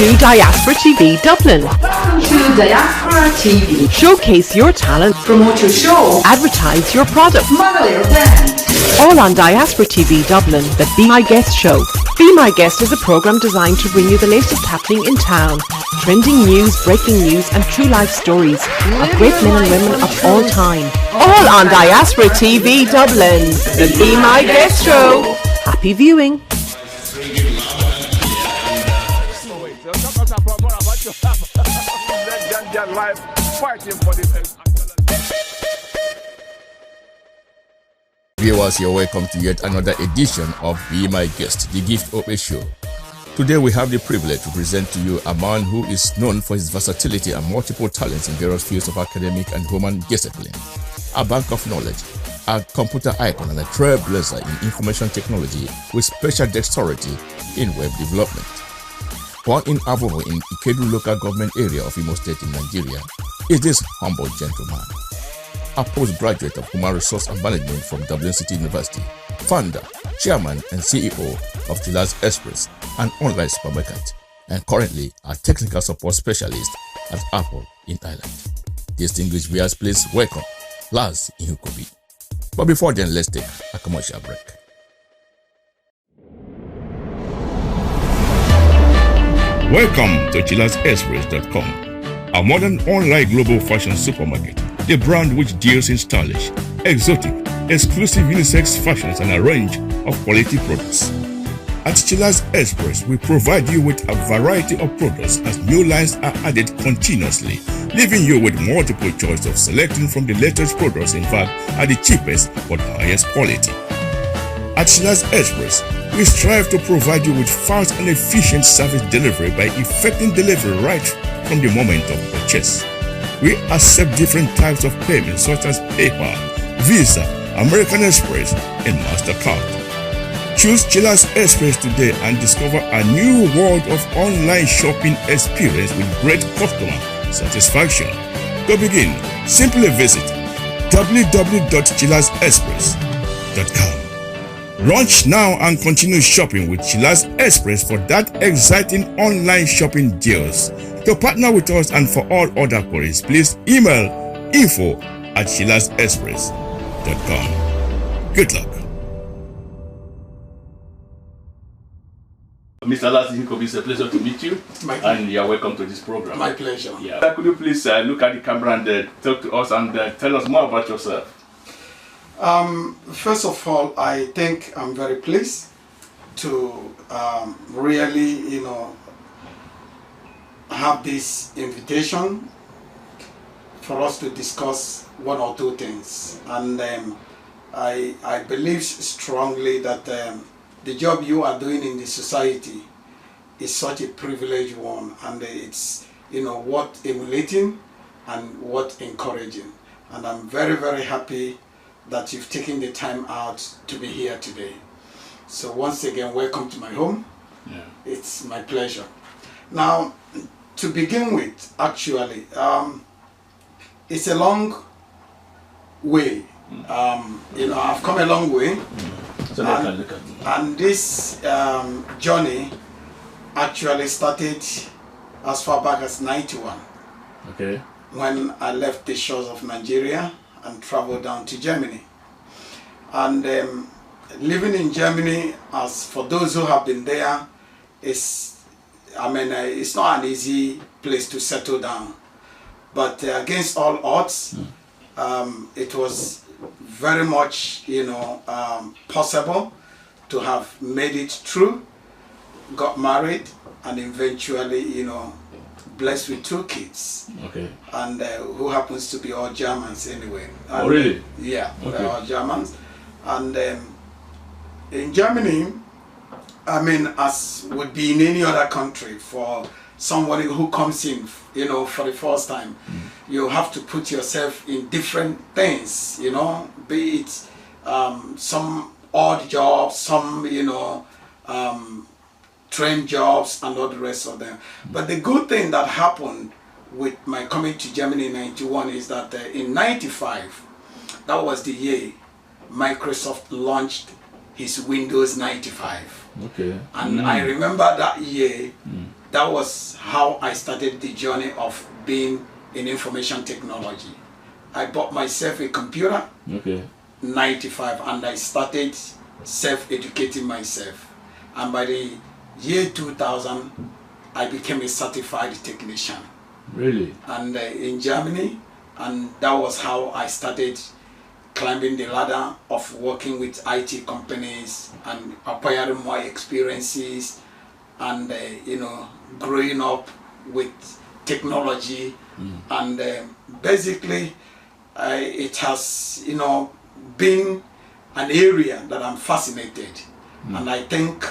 to Diaspora TV Dublin. Welcome to Diaspora TV. Showcase your talent. Promote your show. Advertise your product. Model your brand. All on Diaspora TV Dublin, the Be My Guest show. Be My Guest is a program designed to bring you the latest happening in town. Trending news, breaking news and true life stories of great men and women of all time. All on Diaspora TV Dublin, the Be My Guest show. Happy viewing. Viewers, you're welcome to yet another edition of Be My Guest, the Gift of a Show. Today we have the privilege to present to you a man who is known for his versatility and multiple talents in various fields of academic and human discipline. A bank of knowledge, a computer icon and a trailblazer in information technology with special dexterity in web development. Born in Avovo in Ikedu local government area of Imo State in Nigeria, is this humble gentleman. A postgraduate of Human Resource and Management from Dublin City University, founder, chairman and CEO of Chilazexpress, an online supermarket, and currently a technical support specialist at Apple in Ireland. Distinguished viewers, please welcome Laz Ihukobi. But before then, let's take a commercial break. Welcome to Chilazexpress.com, a modern online global fashion supermarket, the brand which deals in stylish, exotic, exclusive unisex fashions and a range of quality products. At Chilazexpress, we provide you with a variety of products as new lines are added continuously, leaving you with multiple choice of selecting from the latest products, in fact, at the cheapest but highest quality. At Chilazexpress, we strive to provide you with fast and efficient service delivery by effecting delivery right from the moment of purchase. We accept different types of payments such as PayPal, Visa, American Express, and MasterCard. Choose Chilazexpress today and discover a new world of online shopping experience with great customer satisfaction. To begin, simply visit www.chilazexpress.com. Launch now and continue shopping with Chilazexpress for that exciting online shopping deals. To partner with us and for all other queries, please email info@chilazexpress.com. Good luck. Mr. Laz Ihukobi, it's a pleasure to meet you, and you are welcome to this program. My pleasure. Yeah. Could you please look at the camera and talk to us and tell us more about yourself? First of all, I think I'm very pleased to really, have this invitation for us to discuss one or two things. And I believe strongly that the job you are doing in the society is such a privileged one, and it's worth emulating and worth encouraging. And I'm very, very happy that you've taken the time out to be here today. So once again, welcome to my home. Yeah. It's my pleasure. Now, to begin with, actually, it's a long way. I've come a long way. So and this journey actually started as far back as 91. Okay. When I left the shores of Nigeria and traveled down to Germany. And living in Germany, as for those who have been there, it's not an easy place to settle down. But against all odds, it was very much, possible to have made it through, got married, and eventually, blessed with 2 kids. Okay. And who happens to be all Germans anyway. And, oh, really? Yeah, okay. They're all Germans. And in Germany, as would be in any other country, for somebody who comes in, for the first time, you have to put yourself in different things, be it some odd jobs, some, train jobs and all the rest of them. But the good thing that happened with my coming to Germany in 91 is that in 95, that was the year Microsoft launched his Windows 95. Okay. And I remember that year that was how I started the journey of being in information technology. I bought myself a computer, 95, and I started self-educating myself. And by the year 2000, I became a certified technician. Really? And in Germany, and that was how I started climbing the ladder of working with IT companies and acquiring more experiences, and growing up with technology. And basically it has been an area that I'm fascinated, and I think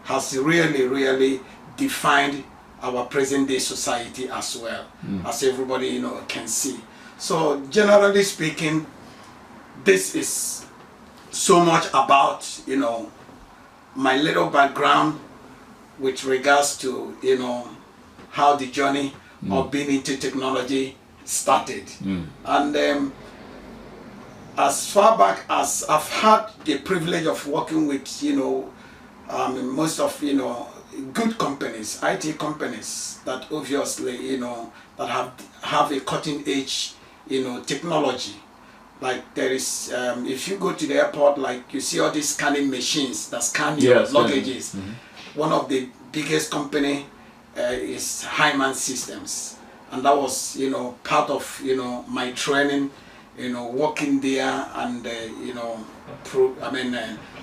has really defined our present day society as well, as everybody can see. So generally speaking, this is so much about my little background with regards to how the journey of being into technology started. And as far back as I've had the privilege of working with most of good companies, IT companies that obviously that have a cutting edge technology. Like there is if you go to the airport, like you see all these scanning machines that scan your luggages. One of the biggest company is Hyman Systems, and that was part of my training, working there, and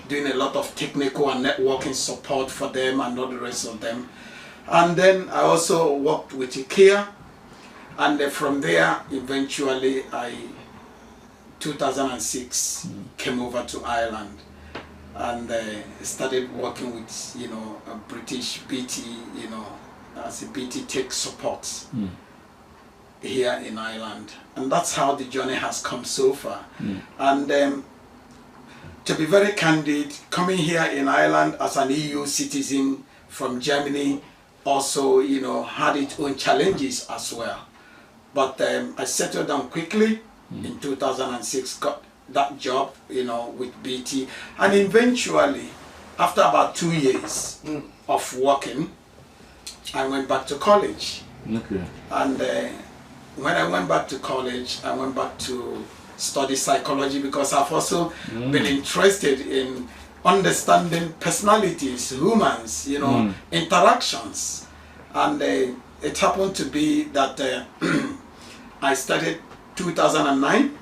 doing a lot of technical and networking support for them and all the rest of them. And then I also worked with IKEA, and from there eventually 2006 came over to Ireland, and started working with a British BT, as a BT tech support here in Ireland. And that's how the journey has come so far. And to be very candid, coming here in Ireland as an EU citizen from Germany also had its own challenges as well. But I settled down quickly in 2006, got that job with BT, and eventually after about 2 years of working, I went back to college. And when I went back to college, I went back to study psychology, because I've also been interested in understanding personalities, humans, interactions. And it happened to be that I started 2009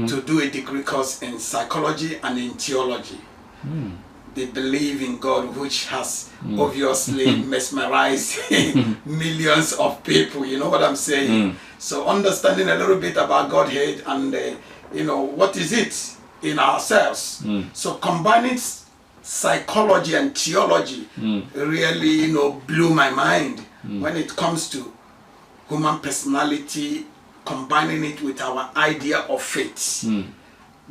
to do a degree course in psychology and in theology. They believe in God, which has obviously mesmerized millions of people, you know what I'm saying? So understanding a little bit about Godhead and what is it in ourselves. So combining psychology and theology really blew my mind when it comes to human personality, combining it with our idea of faith.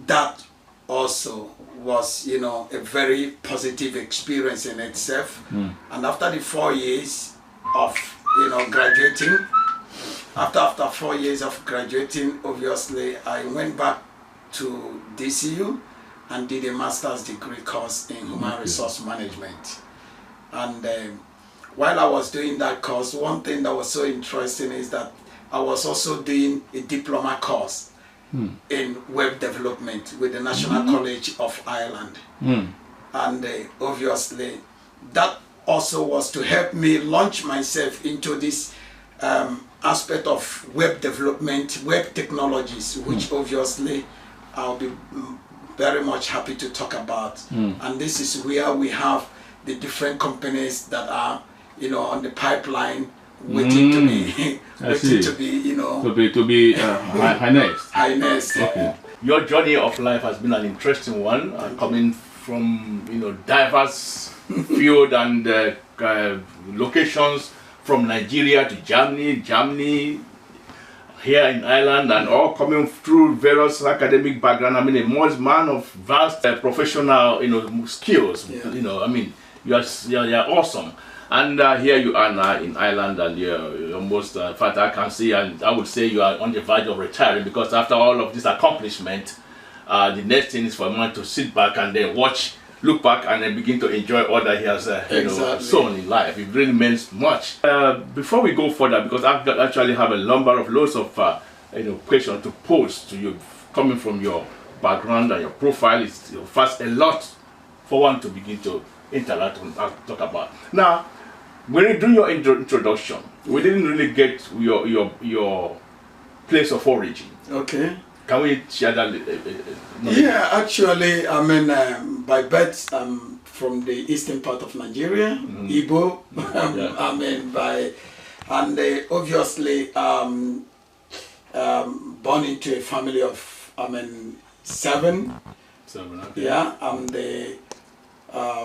That also was a very positive experience in itself. And after the 4 years of graduating, after 4 years of graduating, obviously I went back to DCU and did a master's degree course in human resource management. And while I was doing that course, one thing that was so interesting is that I was also doing a diploma course in web development with the National College of Ireland. And obviously that also was to help me launch myself into this aspect of web development, web technologies, which obviously I'll be very much happy to talk about. And this is where we have the different companies that are on the pipeline, waiting to be harnessed. Okay. Your journey of life has been an interesting one, coming from diverse field and locations, from Nigeria to Germany, here in Ireland, and all coming through various academic background. I mean, a man of vast professional skills. You're awesome. And here you are now in Ireland, and you're almost, in fact, I can see, and I would say you are on the verge of retiring, because after all of this accomplishment, the next thing is for a man to sit back and then watch look back and then begin to enjoy all that he has sown in life. It really means much. Before we go further, because I actually have a number of loads of questions to pose to you, coming from your background and your profile, it's first a lot for one to begin to interact and talk about. Now, when you do your introduction, we didn't really get your place of origin. Okay. Can we share that? Yeah, actually, I mean, by birth, I'm from the eastern part of Nigeria, Igbo. I mean, obviously, born into a family of, seven. Seven, okay. Yeah, I'm the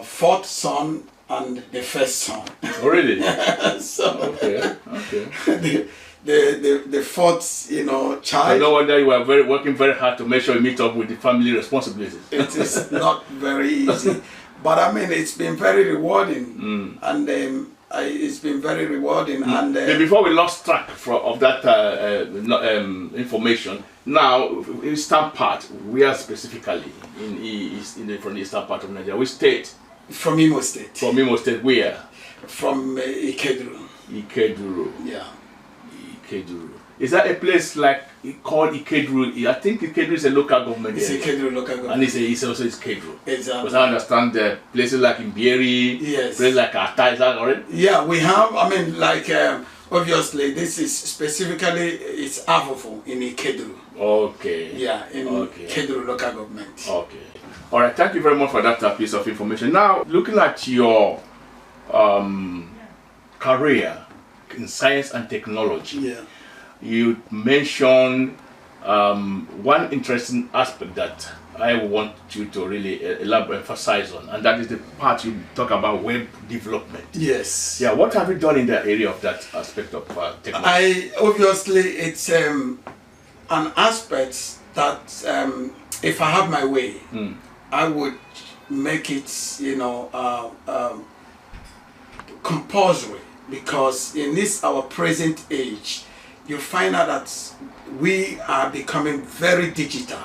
fourth son and the first son. Oh, really? So, okay. the fourth, child. So no wonder you are working very hard to make sure you meet up with the family responsibilities. It is not very easy, but I mean, it's been very rewarding, and it's been very rewarding. And before we lost track of that information, now eastern part, where specifically from the eastern part of Nigeria, which state? From Imo State. From Imo State, where? From Ikeduru. Ikeduru. Yeah. Ikeduru. Is that a place called Ikeduru? I think Ikeduru is a local government. It's Ikeduru local government. And it's also Ikeduru. Exactly. Because I understand places like Imbieri, yes, places like Ata, is that already? Yeah, we have, obviously this is specifically, it's Avofo in Ikeduru. Okay. Yeah, in Ikeduru local government. Okay. All right, thank you very much for that piece of information. Now, looking at your career in science and technology, yeah, you mentioned one interesting aspect that I want you to really emphasize on, and that is the part you talk about web development. Yes. Yeah, what have you done in the area of that aspect of technology? Obviously, it's an aspect that if I have my way, I would make it, compulsory, because in this our present age, you find out that we are becoming very digital,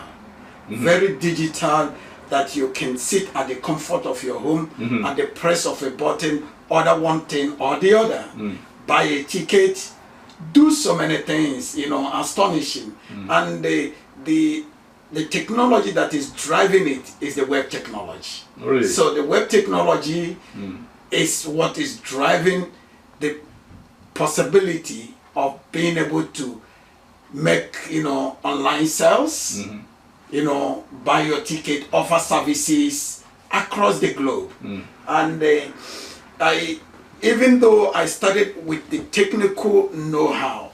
that you can sit at the comfort of your home at the press of a button, order one thing or the other, buy a ticket, do so many things, astonishing. And the technology that is driving it is the web technology. Really? So the web technology is what is driving the possibility of being able to make, online sales, buy your ticket, offer services across the globe. And even though I started with the technical know-how,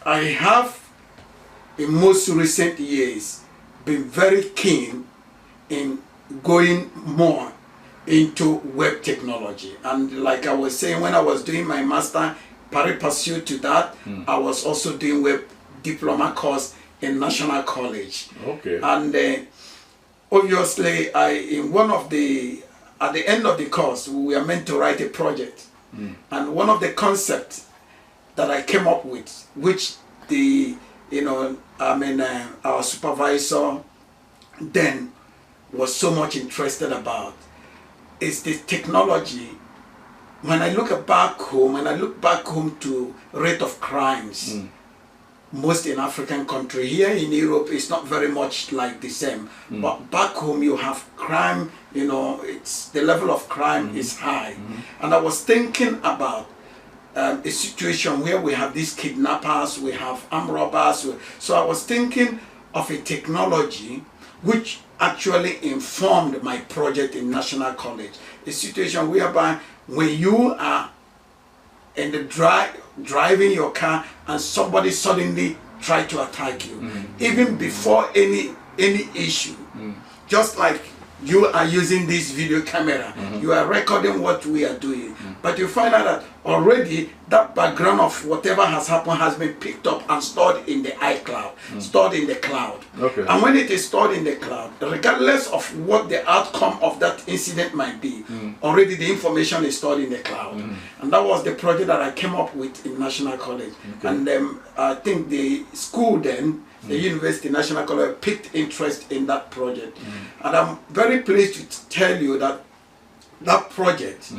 I have in most recent years been very keen in going more into web technology. And like I was saying, when I was doing my master, pari passu to that, I was also doing web diploma course in National College. Okay. And obviously, at the end of the course, we were meant to write a project. And one of the concepts that I came up with, which our supervisor then was so much interested about, is the technology. When I look back home to rate of crimes, most in African country, here in Europe, it's not very much like the same. But back home, you have crime, it's the level of crime is high. And I was thinking about a situation where we have these kidnappers, we have armed robbers. So I was thinking of a technology which actually informed my project in National College. A situation whereby when you are in the driving your car and somebody suddenly try to attack you, even before any issue, just like you are using this video camera, you are recording what we are doing, but you find out that already that background of whatever has happened has been picked up and stored in the iCloud, stored in the cloud. Okay. And when it is stored in the cloud, regardless of what the outcome of that incident might be, already the information is stored in the cloud. And that was the project that I came up with in National College. Okay. And I think the school then, the University National College, picked interest in that project. And I'm very pleased to tell you that that project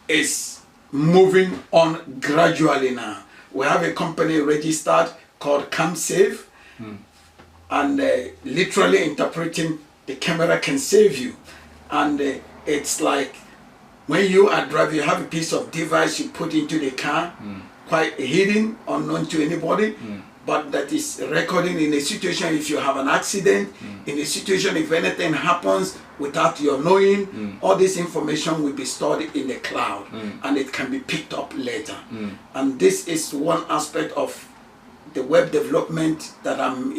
is moving on gradually now. We have a company registered called CamSave, and literally interpreting, the camera can save you. And it's like when you are driving, you have a piece of device you put into the car, quite hidden, unknown to anybody, but that is recording in a situation if you have an accident, in a situation if anything happens without your knowing, all this information will be stored in the cloud, and it can be picked up later. And this is one aspect of the web development that I'm,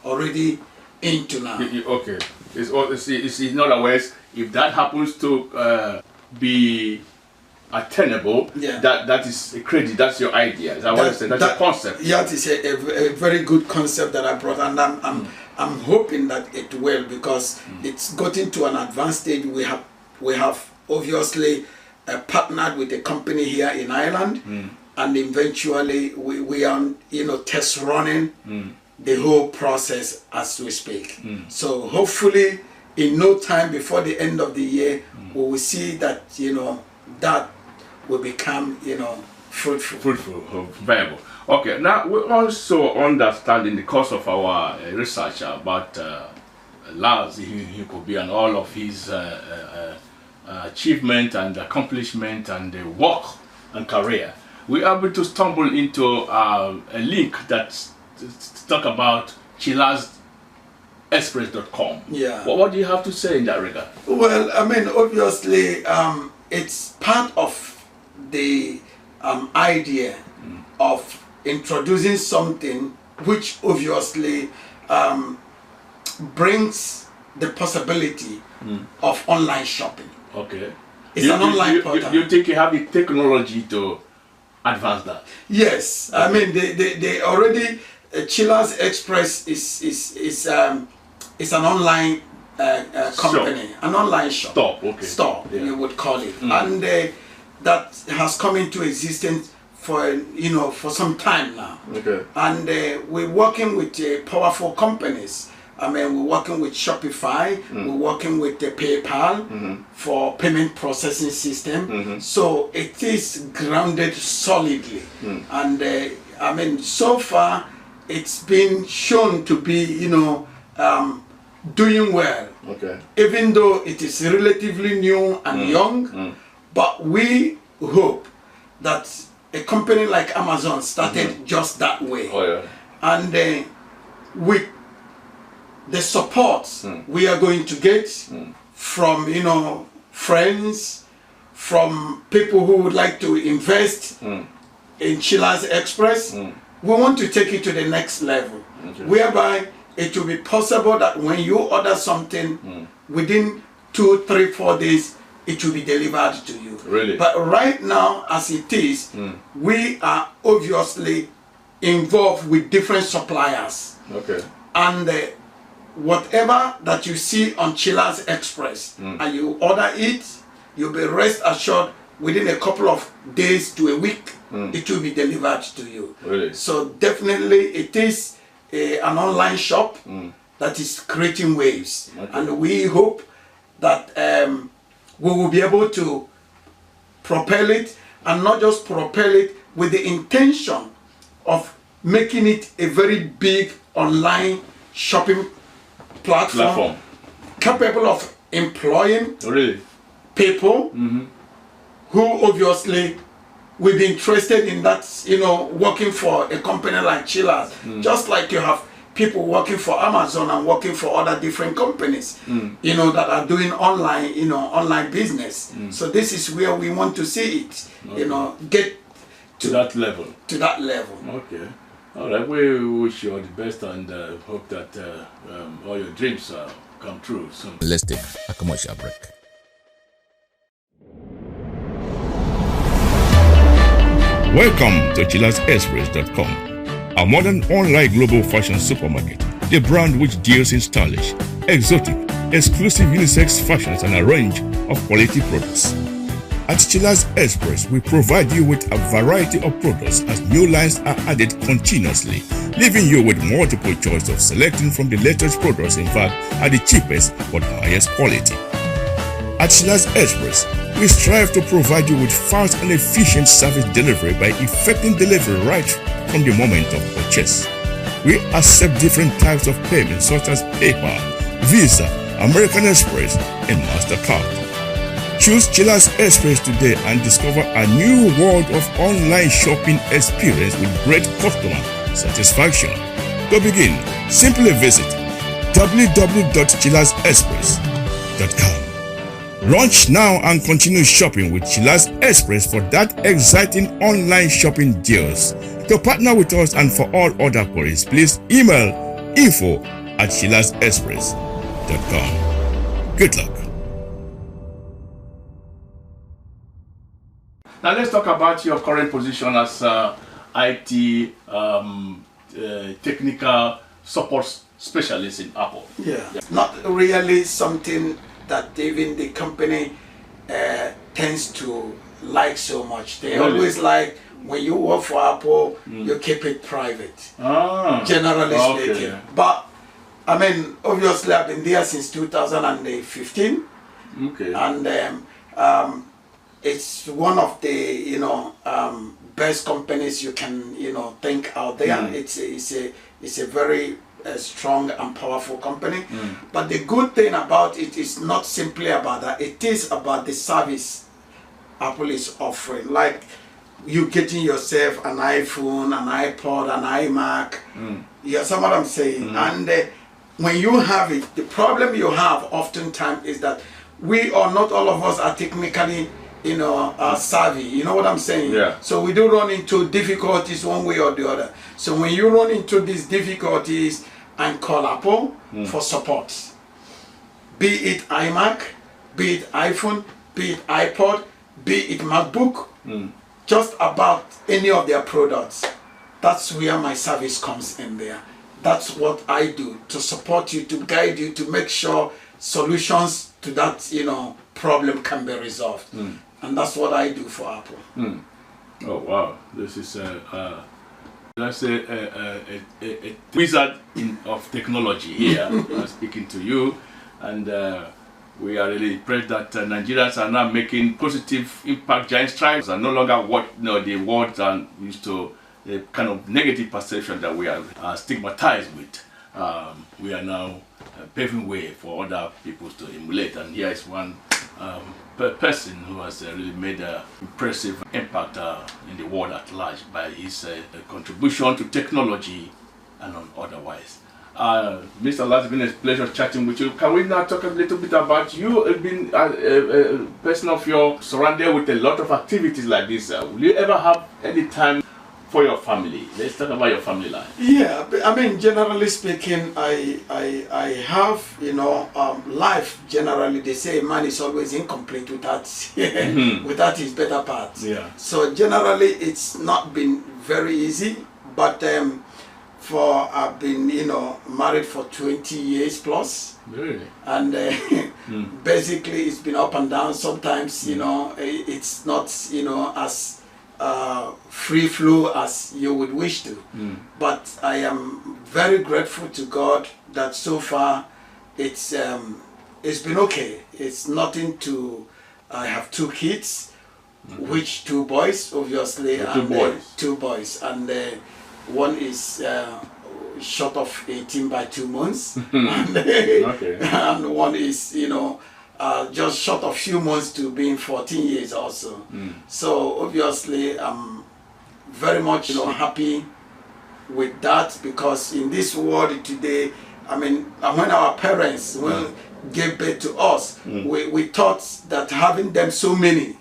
already into now. Okay. It's in other words, if that happens to be attainable, that is a credit, that's your idea. Is that what I'm saying? That's your concept. Yeah, it is a very good concept that I brought, and I'm hoping that it will, because it's gotten to an advanced stage. We have obviously partnered with a company here in Ireland, and eventually we are test running the whole process as we speak. So hopefully in no time before the end of the year, we will see that that will become fruitful, viable. Okay, now we also understand in the course of our research about Laz Ihukobi and all of his achievement and accomplishment and work and career, we are able to stumble into a link that talk about Chilazexpress.com. Yeah. What do you have to say in that regard? Well, I mean, obviously, it's part of the idea of introducing something which obviously brings the possibility of online shopping. Okay. It's an online portal. You think you have the technology to advance that? Yes. Okay. I mean, they already, Chilazexpress is an online company, an online shop. Store, you would call it. And that has come into existence for some time now. Okay. And we're working with powerful companies. I mean, we're working with Shopify, we're working with PayPal for payment processing system. So it is grounded solidly. And I mean, so far it's been shown to be, doing well. Okay. Even though it is relatively new and young, but we hope that a company like Amazon started just that way. Oh, yeah. And with the support we are going to get from friends, from people who would like to invest in Chilazexpress, we want to take it to the next level, whereby it will be possible that when you order something, within 2, 3, 4 days, it will be delivered to you. Really? But right now, as it is, we are obviously involved with different suppliers. Okay. And whatever that you see on Chilazexpress and you order it, you'll be rest assured within a couple of days to a week, it will be delivered to you. Really? So definitely it is an online shop that is creating waves. Okay. And we hope that we will be able to propel it, and not just propel it, with the intention of making it a very big online shopping platform. Capable of employing people who obviously will be interested in that, working for a company like Chilaz. Just like you have people working for Amazon and working for other different companies, that are doing online, online business. So this is where we want to see it, get to that level. To that level. Okay. All right. We wish you all the best and hope that all your dreams come true soon. Let's take a commercial break. Welcome to Chilazexpress.com, a modern online global fashion supermarket, the brand which deals in stylish, exotic, exclusive unisex fashions and a range of quality products. At Chilazexpress, we provide you with a variety of products as new lines are added continuously, leaving you with multiple choice of selecting from the latest products, in fact, at the cheapest but highest quality. At Chilazexpress, we strive to provide you with fast and efficient service delivery by effecting delivery right from the moment of purchase. We accept different types of payments such as PayPal, Visa, American Express, and MasterCard. Choose Chilazexpress today and discover a new world of online shopping experience with great customer satisfaction. To begin, simply visit www.chilazexpress.com. Launch now and continue shopping with Chilazexpress for that exciting online shopping deals. To partner with us and for all other queries, please email info@chilazexpress.com. Good luck. Now let's talk about your current position as IT technical support specialist in Apple. Yeah, not really something that even the company tends to like so much. They Really? always like when you work for Apple, you keep it private, generally speaking. Okay. But I mean, obviously, I've been there since 2015, Okay. and it's one of the best companies you can think out there. It's a very strong and powerful company. But the good thing about it is not simply about that. It is about the service Apple is offering. Like you getting yourself an iPhone, an iPod, an iMac. You understand what I'm saying? And when you have it, the problem you have oftentimes is that we are not all of us are technically savvy. You know what I'm saying? Yeah. So we do run into difficulties one way or the other. So when you run into these difficulties and call Apple for support, be it iMac, be it iPhone, be it iPod, be it MacBook, just about any of their products, that's where my service comes in there. That's what I do to support you, to guide you, to make sure solutions to that problem can be resolved. And that's what I do for Apple. Oh wow, this is let's say a wizard of technology here speaking to you, and we are really impressed that Nigerians are now making positive impact, giant strides, and no longer what the words are used to the kind of negative perception that we are stigmatized with. We are now paving way for other people to emulate, and here is one person who has really made an impressive impact in the world at large by his contribution to technology and otherwise. Mr. Laz, it's been a pleasure chatting with you. Can we now talk a little bit about you being a person of your surrounded with a lot of activities like this? Will you ever have any time for your family? Let's talk about your family life. Yeah, I mean, generally speaking, I have, life. Generally, they say man is always incomplete without without his better parts. Yeah. So generally, it's not been very easy. But I've been, married for 20 years plus. Really? And basically, it's been up and down. Sometimes, it's not, as free flow as you would wish to. But I am very grateful to God that so far it's been okay. It's nothing to. I have 2 kids, which 2 boys obviously, two boys, and one is short of 18 by 2 months, and one is just short of few months to being 14 years also. So obviously I'm very much happy with that, because in this world today, I mean, when our parents gave birth to us, we thought that having them so many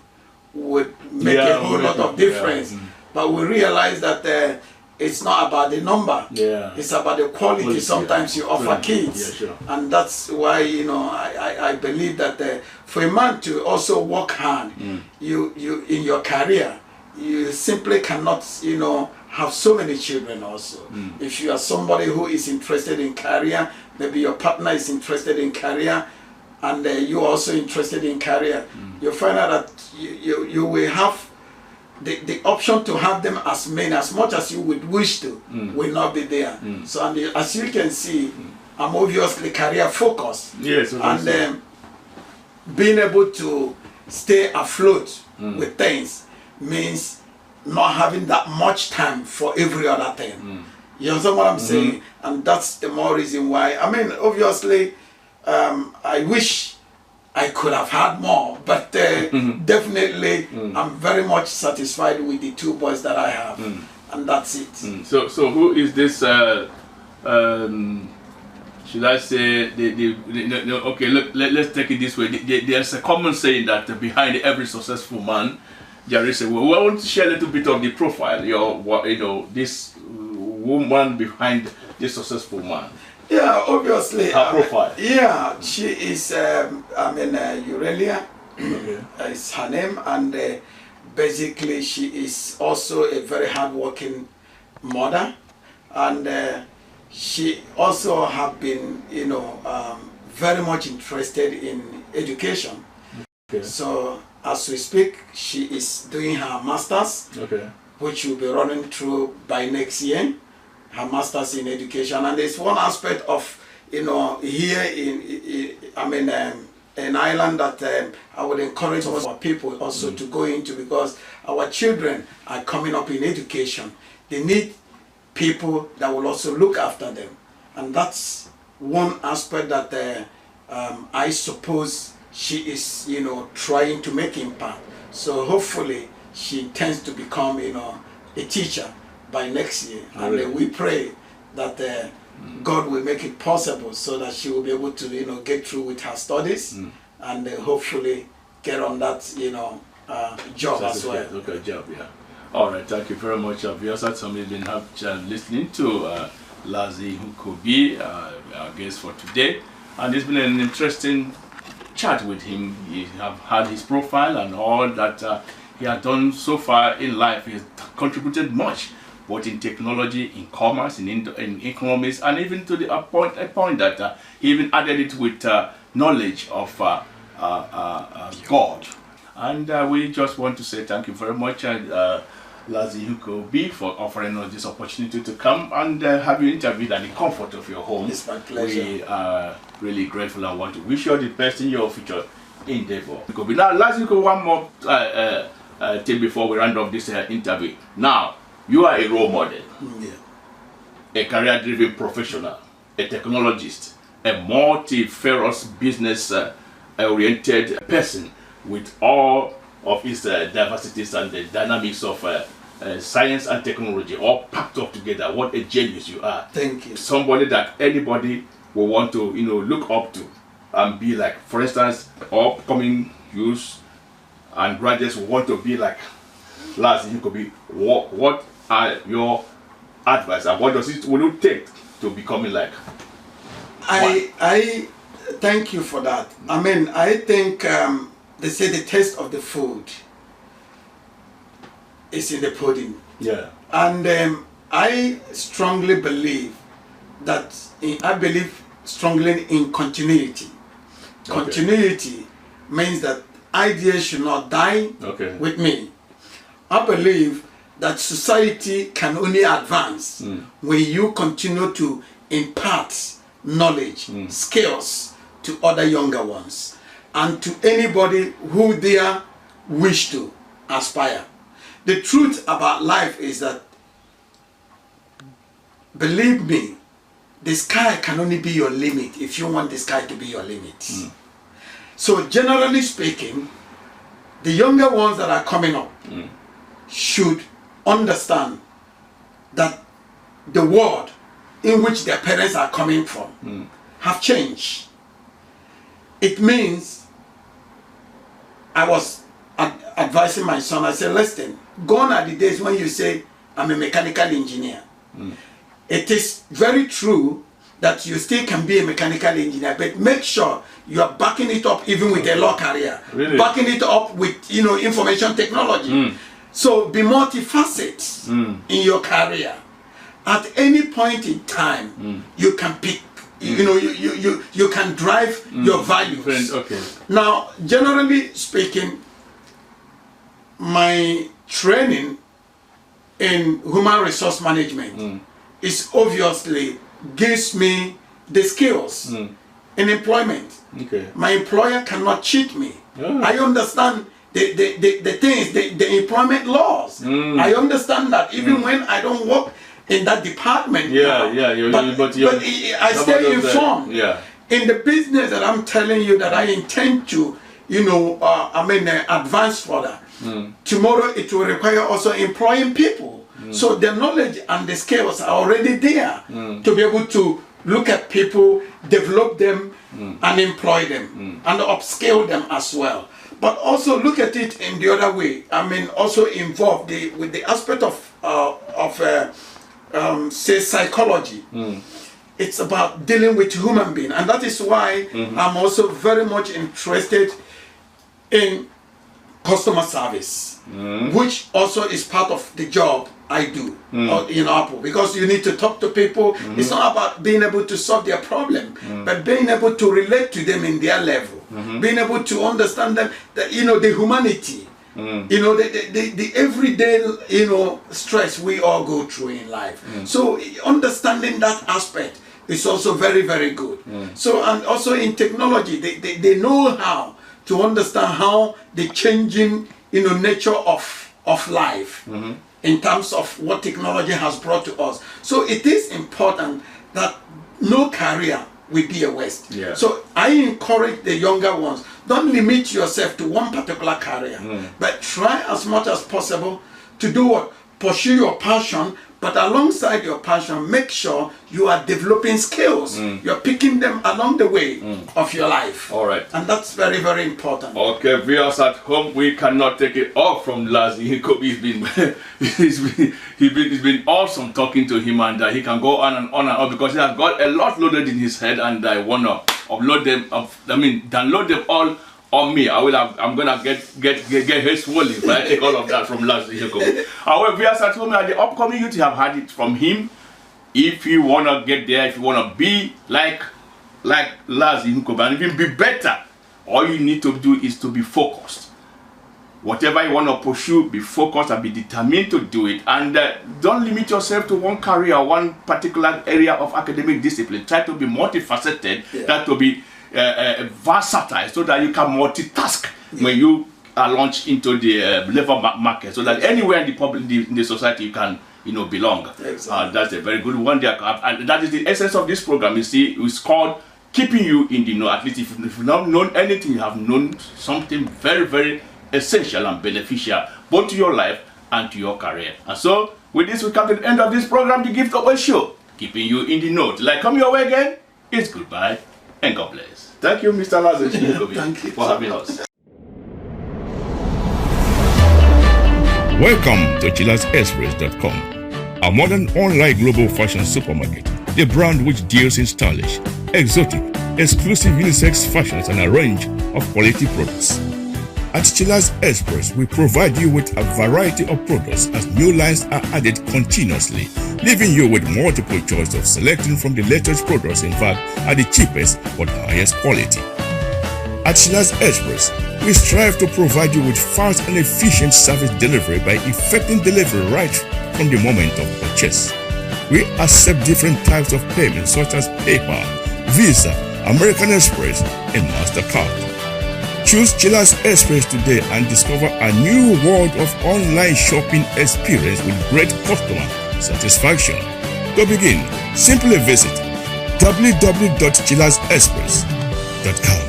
would make a whole lot of difference. But we realized that it's not about the number, it's about the quality sometimes you offer kids. And that's why I believe that for a man to also work hard, you in your career, you simply cannot, have so many children also. If you are somebody who is interested in career, maybe your partner is interested in career, and you're also interested in career, you find out that you will have the option to have them as many, as much as you would wish to, will not be there. So, and as you can see, I'm obviously career focused. Yes, and being able to stay afloat with things means not having that much time for every other thing. You understand what I'm saying? And that's the more reason why. I mean, obviously, I wish I could have had more, but definitely I'm very much satisfied with the 2 boys that I have, and that's it. So who is this? Should I say? Okay, look. Let's take it this way. There's a common saying that behind every successful man, there is a woman. I want to share a little bit of the profile. This woman behind this successful man. Yeah, obviously. Her profile. Yeah, she is. Aurelia is her name, and basically she is also a very hardworking mother, and she also have been, very much interested in education. Okay. So as we speak, she is doing her masters, which will be running through by next year. Her masters in education, and there's one aspect of here in Ireland that I would encourage our people also to go into, because our children are coming up in education. They need people that will also look after them, and that's one aspect that I suppose she is trying to make impact. So hopefully she intends to become a teacher by next year, and we pray that God will make it possible so that she will be able to get through with her studies and hopefully get on that job as well. Okay, job, yeah. All right, thank you very much. We also had somebody been listening to Laz Ihukobi, our guest for today, and it's been an interesting chat with him. You have had his profile and all that he has done so far in life. He has contributed much, both in technology, in commerce, in economics, and even to a point that he even added it with knowledge of God. And we just want to say thank you very much, Laz Ihukobi, for offering us this opportunity to come and have you interviewed at the comfort of your home. It's my pleasure. We are really grateful and want to wish you the best in your future endeavor. Now, Laz Ihukobi, one more thing before we round off this interview. Now, you are a role model, a career-driven professional, a technologist, a multi-ferous business-oriented person with all of its diversities and the dynamics of science and technology all packed up together. What a genius you are. Thank you. Somebody that anybody will want to look up to and be like. For instance, upcoming youths and graduates will want to be like Laz Ihukobi. What are your advice, and what will it take to becoming like? I thank you for that. I mean, I think they say the taste of the food is in the pudding. Yeah. And I strongly believe that I believe strongly in continuity. Okay. Continuity means that ideas should not die with me. I believe that society can only advance when you continue to impart knowledge, skills to other younger ones, and to anybody who they wish to aspire. The truth about life is that, believe me, the sky can only be your limit if you want the sky to be your limit. So generally speaking, the younger ones that are coming up should understand that the world in which their parents are coming from have changed. It means, I was advising my son, I said, listen, gone are the days when you say, I'm a mechanical engineer. It is very true that you still can be a mechanical engineer, but make sure you are backing it up even with a law career. Really? Backing it up with information technology. So be multifaceted in your career. At any point in time, you can pick. You can drive your values. Okay. Now, generally speaking, my training in human resource management is obviously gives me the skills in employment. Okay. My employer cannot cheat me. Oh. I understand the things, the employment laws. I understand that even when I don't work in that department now, but I stay informed. In the business that I'm telling you that I intend to, advance further. Tomorrow it will require also employing people. So the knowledge and the skills are already there to be able to look at people, develop them, and employ them, and upscale them as well. But also look at it in the other way. Also involve with the aspect of say psychology. It's about dealing with human being, and that is why I'm also very much interested in customer service, which also is part of the job I do in Apple, because you need to talk to people. It's not about being able to solve their problem, but being able to relate to them in their level, being able to understand them, the humanity. The everyday stress we all go through in life. So understanding that aspect is also very, very good. So, and also in technology, they know how to understand how the changing nature of life in terms of what technology has brought to us. So it is important that no career will be a waste. So I encourage the younger ones, don't limit yourself to one particular career, but try as much as possible to do what? Pursue your passion, but alongside your passion, make sure you are developing skills. You're picking them along the way of your life. All right. And that's very, very important. Okay, viewers at home, we cannot take it off from Laz Ihukobi. It's been awesome talking to him, and he can go on and on and on because he has got a lot loaded in his head, and I wanna download them all on me. I'm gonna get head swollen if I take all of that from Laz Ihukobi. However, viewers at home, at the upcoming youth, you have had it from him. If you wanna get there, if you wanna be like Laz Ihukobi and even be better, all you need to do is to be focused. Whatever you want to pursue, be focused and be determined to do it. And don't limit yourself to one career, one particular area of academic discipline. Try to be multifaceted, try to be versatile, so that you can multitask when you are launched into the labor market, so that anywhere in the public, in the society, you can belong. Exactly. That's a very good one there, and that is the essence of this program. You see, it's called keeping you in the know. At least if you've not known anything, you have known something very, very essential and beneficial both to your life and to your career. And so with this, we come to the end of this program, the Gift of a Show, keeping you in the know. Till I come your way again, it's goodbye and God bless. Thank you, Mr. Laz Ihukobi, Thank you for having us. Welcome to Chilazexpress.com, a modern online global fashion supermarket, the brand which deals in stylish, exotic, exclusive unisex fashions and a range of quality products. At Chilazexpress, we provide you with a variety of products as new lines are added continuously, leaving you with multiple choice of selecting from the latest products, in fact, at the cheapest but highest quality. At Chilazexpress, we strive to provide you with fast and efficient service delivery by effecting delivery right from the moment of purchase. We accept different types of payments such as PayPal, Visa, American Express, and MasterCard. Choose Chilazexpress today and discover a new world of online shopping experience with great customer satisfaction. To begin, simply visit www.chilazexpress.com.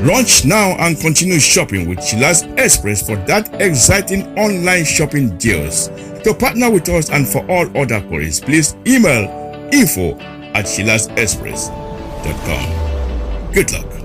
Launch now and continue shopping with Chilazexpress for that exciting online shopping deals. To partner with us and for all other queries, please email info@chilazexpress.com. Good luck.